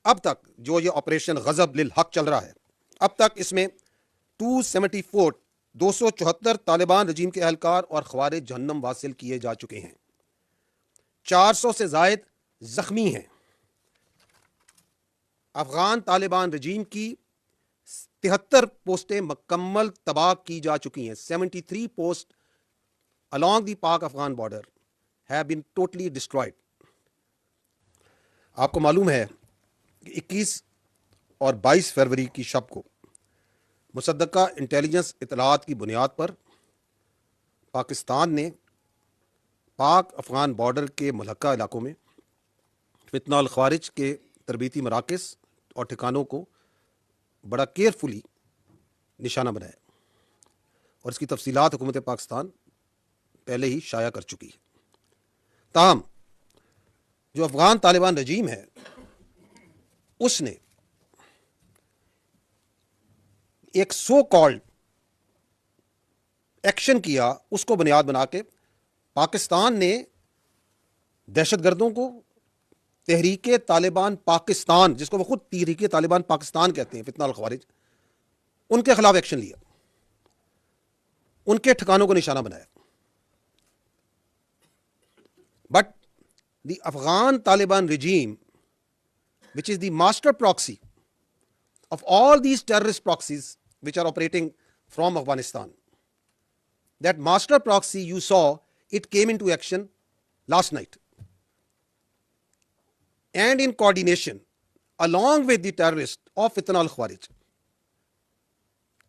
अब तक जो ये ऑपरेशन गजब लिल हक चल रहा है, अब तक इसमें 274 तालिबान रजीम के एहलकार और ख्वारिज जहन्नम वासिल किए जा चुके हैं। 400 से जायद जख्मी हैं। अफगान तालिबान रजीम की 73 पोस्टें मुकम्मल तबाह की जा चुकी हैं। 73 पोस्ट along the पाक Afghan border have been totally destroyed। आपको मालूम है कि 21 और 22 फरवरी की शब को मुसद्दका इंटेलिजेंस इतलात की बुनियाद पर पाकिस्तान ने पाक अफगान बॉर्डर के मुल्हका इलाकों में फितना ख्वारिज के तरबीती मराकज़ और ठिकानों को बड़ा केयरफुली निशाना बनाया और इसकी तफसीलात हुकूमत पाकिस्तान पहले ही शाया कर चुकी है। ताहम जो अफगान तालिबान रजीम है उसने एक सो कॉल्ड एक्शन किया, उसको बुनियाद बना के पाकिस्तान ने दहशतगर्दों को तहरीके तालिबान पाकिस्तान, जिसको वो खुद तहरीके तालिबान पाकिस्तान कहते हैं, फितना अल ख्वारिज, उनके खिलाफ एक्शन लिया, उनके ठिकानों को निशाना बनाया। But the Afghan Taliban regime, which is the master proxy of all these terrorist proxies which are operating from Afghanistan, that master proxy you saw, it came into action last night, and in coordination along with the terrorists of Fitna al-Khawarij,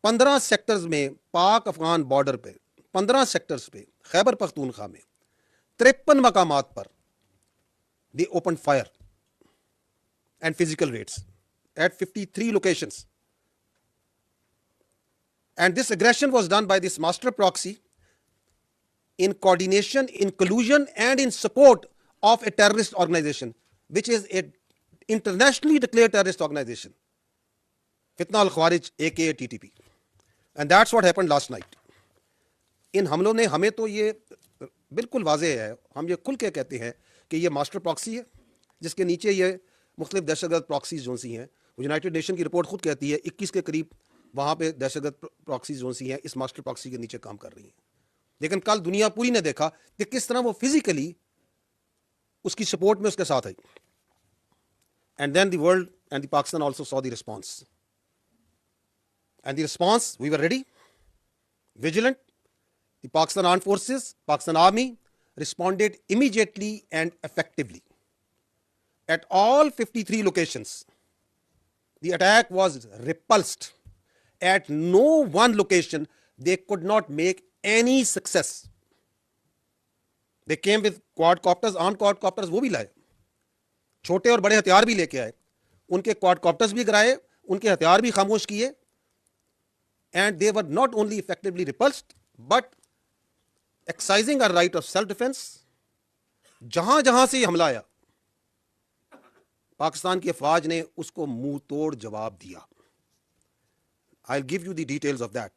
15 sectors में पाक Afghan border पे 15 sectors पे खैबर पख्तूनख्वा में 53 मकामात पर they opened fire and physical raids at 53 locations, and this aggression was done by this master proxy in coordination, in collusion and in support of a terrorist organization which is a internationally declared terrorist organization, Fitna al-Khawarij aka TTP, and that's what happened last night। इन हमलों ने, हमें तो ये बिल्कुल वाज़ेह है, हम ये खुल के कहते हैं कि ये मास्टर प्रॉक्सी है जिसके नीचे ये मुख्तलिफ दहशतगर्द प्रॉक्सीज जोन सी हैं। यूनाइटेड नेशन की रिपोर्ट खुद कहती है 21 के करीब वहाँ पे दहशतगर्द प्रॉक्सीज जोन सी हैं इस मास्टर प्रॉक्सी के नीचे काम कर रही हैं। लेकिन कल दुनिया पूरी ने देखा कि किस तरह वो फिजिकली उसकी सपोर्ट में उसके साथ आई, and then the world and the Pakistan also saw the response, and the response, we were ready, vigilant. The Pakistan Armed Forces, Pakistan Army responded immediately and effectively. At all 53 locations, the attack was repulsed. At no one location, they could not make any success. They came with quadcopters, armed quadcopters, वो भी लाए, छोटे और बड़े हथियार भी लेके आए, उनके quadcopters भी गिराए, उनके हथियार भी खामोश किए, and they were not only effectively repulsed, but exercising our right of self defence. जहां जहां से हमला आया पाकिस्तान की अफवाज ने उसको मुंह तोड़ जवाब दिया। I will give you the details of that.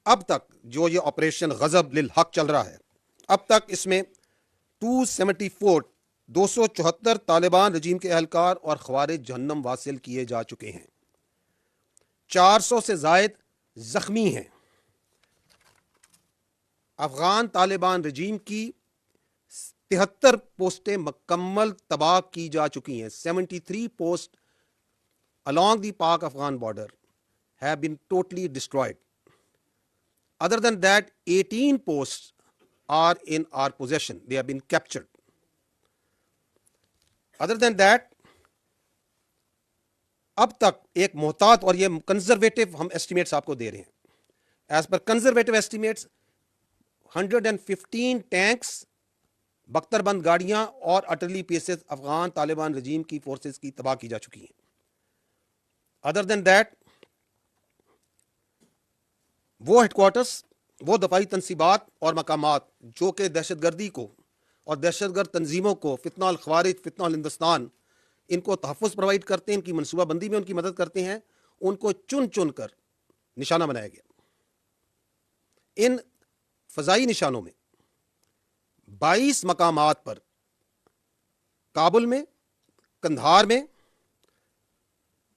अब तक जो ये ऑपरेशन गजब लिल हक चल रहा है, अब तक इसमें 274 तालिबान रजीम के एहलकार और ख्वारिज जहन्नम वासिल किए जा चुके हैं। 400 से जायद जख्मी हैं। अफगान तालिबान रजीम की 73 पोस्टें मुकम्मल तबाह की जा चुकी हैं। 73 पोस्ट along the पाक Afghan border have been totally destroyed। Other than that, 18 posts are in our possession, they have been captured। Other than that, अब तक एक मोहतात, और ये कंजर्वेटिव हम एस्टिमेट्स आपको दे रहे हैं, as per conservative estimates 115 tanks, बख्तरबंद गाड़ियां और अटली पीसेस अफगान तालिबान रजीम की फोर्सेस की तबाह की जा चुकी हैं। अदर देन दैट, वो हेडक्वार्टर्स, वो दफाई तनसीबात और मकामात जो कि दहशतगर्दी को और दहशतगर्द तंजीमों को, फितना अल ख्वारिज, फितना अल हिंदुस्तान, इनको तहफ़्फ़ुज़ प्रोवाइड करते हैं, इनकी मनसूबाबंदी में उनकी मदद करते हैं, उनको चुन चुन कर निशाना बनाया गया। इन फ़ज़ाई निशानों में 22 मकामात पर काबुल में कंधार में,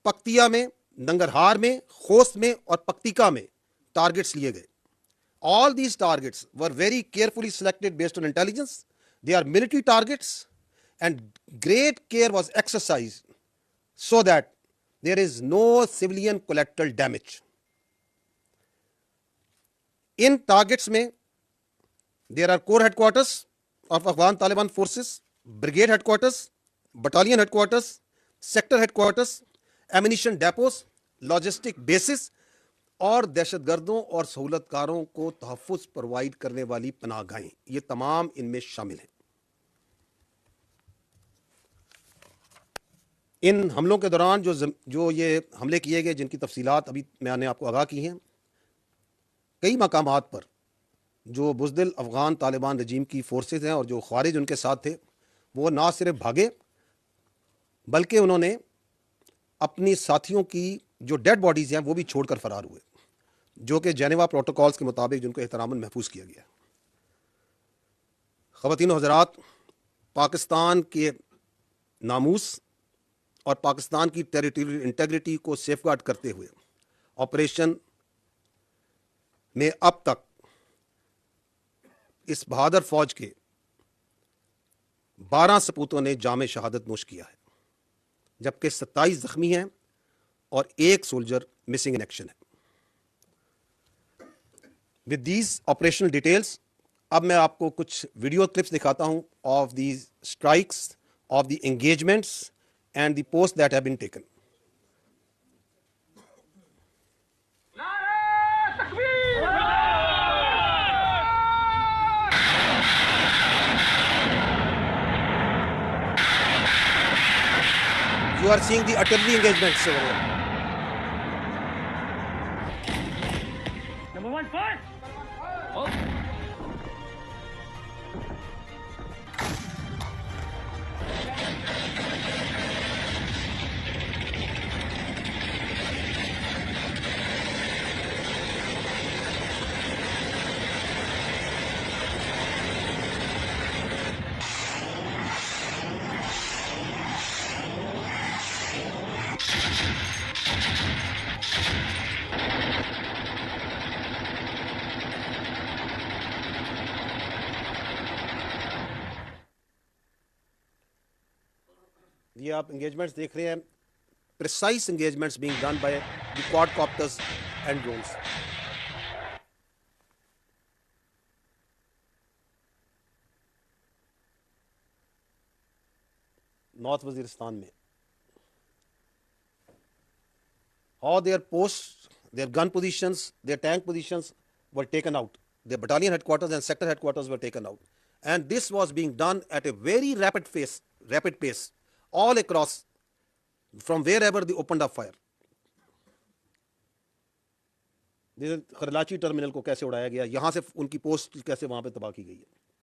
पक्तिया में, नंगरहार में, खोस्त में और पक्तिका में टारगेट्स लिए गए. All these targets were very carefully selected based on intelligence. They are military targets, and great care was exercised so that there is no civilian collateral damage. In targets में there are core headquarters of Afghan Taliban forces, brigade headquarters, battalion headquarters, sector headquarters, ammunition depots, logistic bases और दहशतगर्दों और सहूलतकारों को तहफ़्फ़ुज़ provide करने वाली पनाहगाहें, ये तमाम इनमें शामिल हैं. इन हमलों के दौरान जो ये हमले किए गए, जिनकी तफसीलात अभी मैंने आपको आगाह की हैं, कई मकामात पर जो बुज़दिल अफ़गान तालिबान रजीम की फोर्सेस हैं और जो ख़वारिज उनके साथ थे, वो ना सिर्फ भागे बल्कि उन्होंने अपनी साथियों की जो डेड बॉडीज़ हैं वो भी छोड़कर फरार हुए, जो कि जेनेवा प्रोटोकॉल्स के मुताबिक जिनको एहतरामन महफूज किया गया. ख़वातीन व हज़रात, पाकिस्तान के नामूस और पाकिस्तान की टेरिटोरियल इंटेग्रिटी को सेफगार्ड करते हुए ऑपरेशन में अब तक इस बहादुर फौज के 12 सपूतों ने जाम शहादत नोश किया है, जबकि 27 जख्मी हैं और 1 सोल्जर मिसिंग इन एक्शन है. विद दीज ऑपरेशनल डिटेल्स, अब मैं आपको कुछ वीडियो क्लिप्स दिखाता हूं of these strikes, of the engagements and the post that have been taken. You are seeing the artillery engagements over here. Number 1, fire! Oh. ये आप engagements देख रहे हैं, precise engagements being done by the quadcopters and drones. North Waziristan में all their posts, their gun positions, their tank positions were taken out. Their battalion headquarters and sector headquarters were taken out. And this was being done at a very rapid pace, all across, from wherever they opened up fire. खरलाची terminal को कैसे उड़ाया गया, यहाँ से उनकी post कैसे वहाँ पे तबाह की गई है.